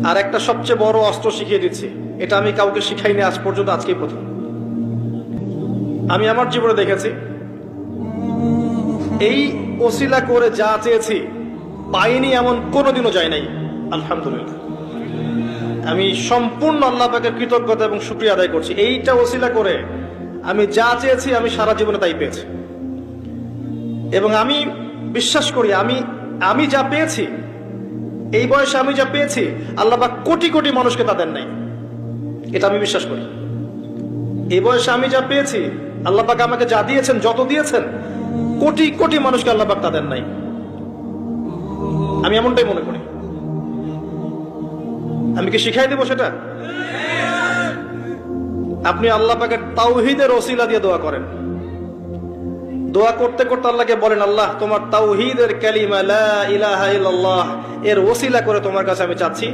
আর একটা সবচেয়ে বড় অস্ত্র শিখিয়ে দিচ্ছি, এটা আমি কাউকে শিখাইনি আজ পর্যন্ত, আজকেই প্রথম। আমি আমার জীবনে দেখেছি এই ওসিলা করে যা চেয়েছি পাইনি এমন কোনোদিনও যায় নাই। আলহামদুলিল্লাহ, আমি সম্পূর্ণ আল্লাহ পাকের কৃতজ্ঞতা এবং শুকরিয়া আদায় করছি। এইটা ওসিলা করে আমি যা চেয়েছি আমি সারা জীবনে তাই পেয়েছি। এবং আমি বিশ্বাস করি আমি যা পেয়েছি, এই বয়সে আমি যা পেয়েছি, আল্লাহ পাক কোটি কোটি মানুষকে তা দেন নাই, এটা আমি বিশ্বাস করি। এই বয়সে আমি যা পেয়েছি, আল্লাহ পাক আমাকে যা দিয়েছেন, যত দিয়েছেন, কোটি কোটি মানুষকে আল্লাহ পাক তা দেন নাই, আমি এমনটাই মনে করি। আমি কি শিখাই দেব সেটা? আপনি আল্লাহ পাকের তাওহীদের ওসিলা দিয়ে দোয়া করেন। দোয়া করতে করতে আল্লাহকে বলেন, আল্লাহ তোমার তাওহীদের কালিমা লা ইলাহা ইল্লাল্লাহ এর ওসিলা করে তোমার কাছে আমি চাচ্ছি